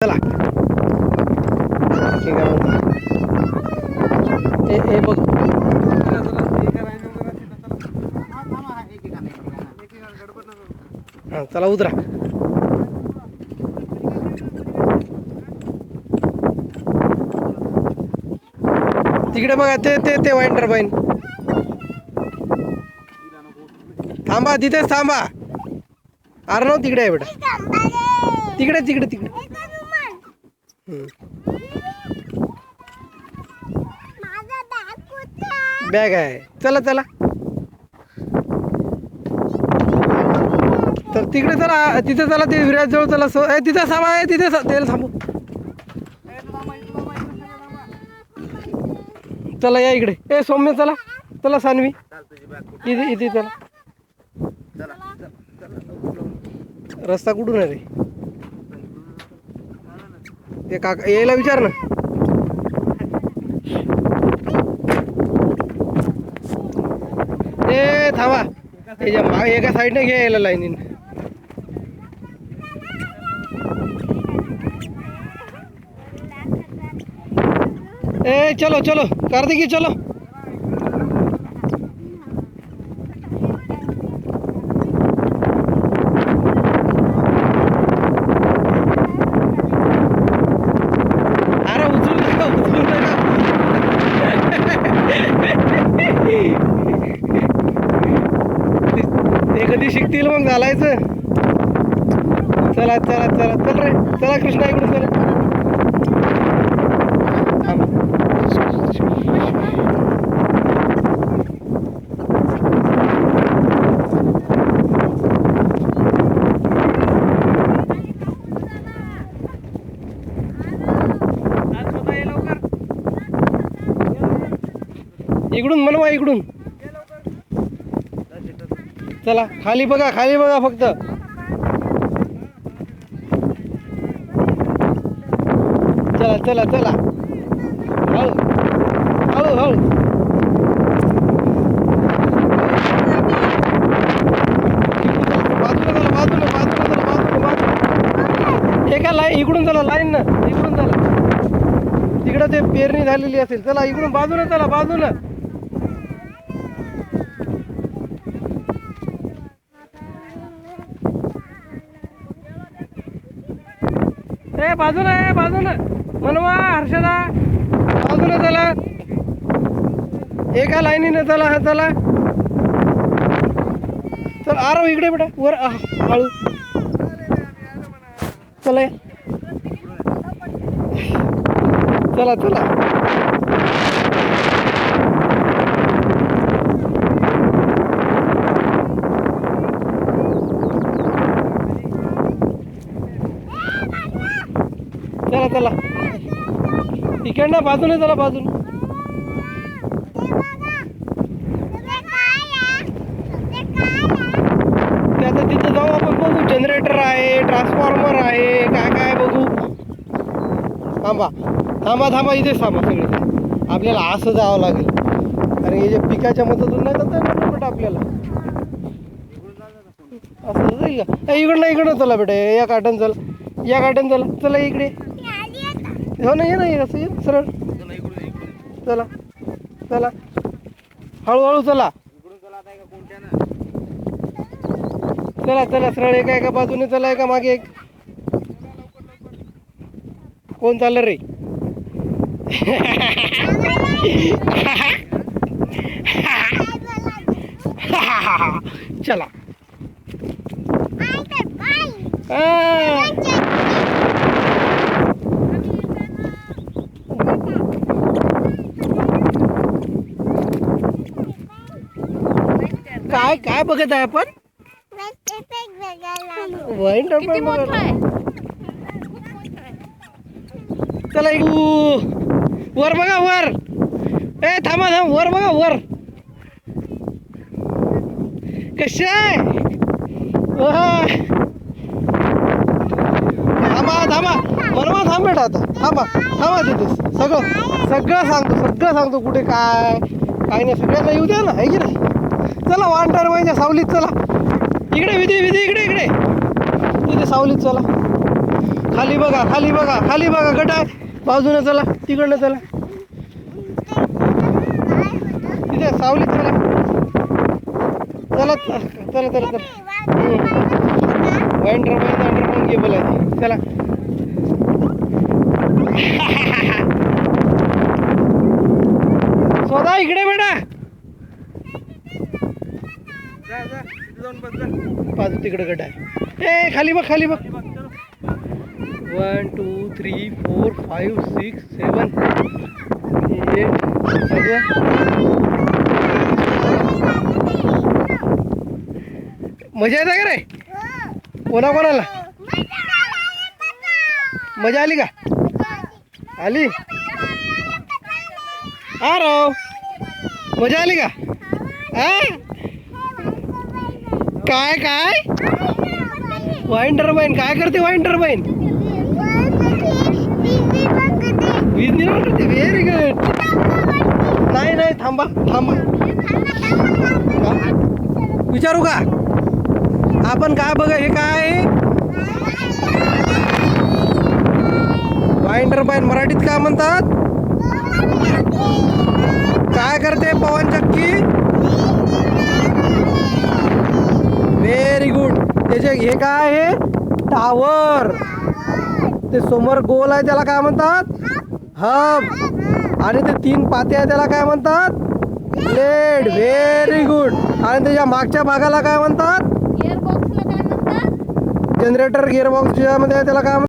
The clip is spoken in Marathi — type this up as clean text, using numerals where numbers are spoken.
चला ठीक आहे हे बघ हां चला उतरा. तिकडे बघा ते ते ते वाईन टर्बाईन. थांबा तिथेच थांबा. अर्णव तिकडे आहे बेटा. तिकडे तिकडे तिकडे बॅग आहे. चला चला तर तिकडे चला तिथे चला ते विराज जवळ चला. तिथे थांबा आहे तिथे त्याला थांबू. चला या इकडे. सौम्य चला चला. सानवी इथे इथे चला. रस्ता कुठून आहे रे? ते काका यायला विचार ना. थांबा त्याच्या एका साईडने घ्या यायला लाईनीन. चलो चलो कार्तिकी चलो. अरे उचलू नका उचलू नका. ते कधी शिकतील मग घालायचं. चला चला चला चल रे. चला कृष्णा इकडून चला. इकडून म्हणवा इकडून. चला खाली बघा फक्त. चला चला चला हळू हळू हळू. बाजूला चला बाजूला. एका लाईन इकडून चला. लाईन ना इकडून चला. तिकडं ते पेरणी झालेली असेल. चला इकडून बाजूला चला बाजूला. बाजूला मनवा हर्षदा बाजूला चला. एका लाईनीने चला. चला चल. आरव इकडे बेटा वर हळू. चला चला चला. चला चला इकडनं बाजूने चला बाजूने. ते आता तिथं जाऊ आपण बघू. जनरेटर आहे ट्रान्सफॉर्मर आहे काय काय बघू. थांबा थांबा थांबा इथेच थांबा सगळे. आपल्याला असं जावं लागेल कारण हे जे पिकाच्या मदतून नाही जात ना बेटा आपल्याला. असं जाईल का? इकडनं चला बेटा. या काटन चला. या काटन चला. चला इकडे. हो ना ये ना असं ये सरळ. चला चला हळूहळू चला. चला चला सरळ. एका बाजूने चला. एका मागे एक. कोण चाललं रे? चला काय काय बघत आहे आपण? वाईन टर्बाईन चला वर बघा वर. थांबा वर बघा वर. कशी आहे? थांबा मनवा थांब बेटा. आता थांबा तिथे सगळं सांगतो कुठे काय नाही. सगळ्यांना येऊ द्या ना आहे की नाही. चला वान टर्बाईनच्या सावलीत चला. इकडे विधी इकडे तिथे सावलीत चला. खाली बघा, खाली बघा, खाली बघा, गट आहे बाजूने. चला तिकडनं चला, तिथे सावलीत चला. चला चला चला चला. वाईन टर्बाईन केबल आहे ती. चला स्वतः इकडे बेटा. बाजू तिकडे गट आहे. ए खाली बघ, खाली बघ. 1 2 3 4 5 6 7 मजा येते का रे? कोणाला मजा आली का? आली. राव मजा आली का? काय काय वाईन टर्बाईन काय करते? वाईन टर्बाईन वीज निर्माण करते. Very good. नाही नाही थांबा थांबा, विचारू का आपण? काय बघा हे काय वाईन टर्बाईन मराठीत काय म्हणतात? काय करते पवन चक्की? Very good. त्याचे हे काय आहे? टावर. ते समोर गोल आहे त्याला काय म्हणतात? हब. आणि ते 3 पाते आहे त्याला काय म्हणतात? ब्लेड. Very good. आणि त्याच्या मागच्या भागाला काय म्हणतात? गिअरबॉक्सला काय म्हणतात? जनरेटर गिअरबॉक्स मध्ये त्याला काय म्हणतात?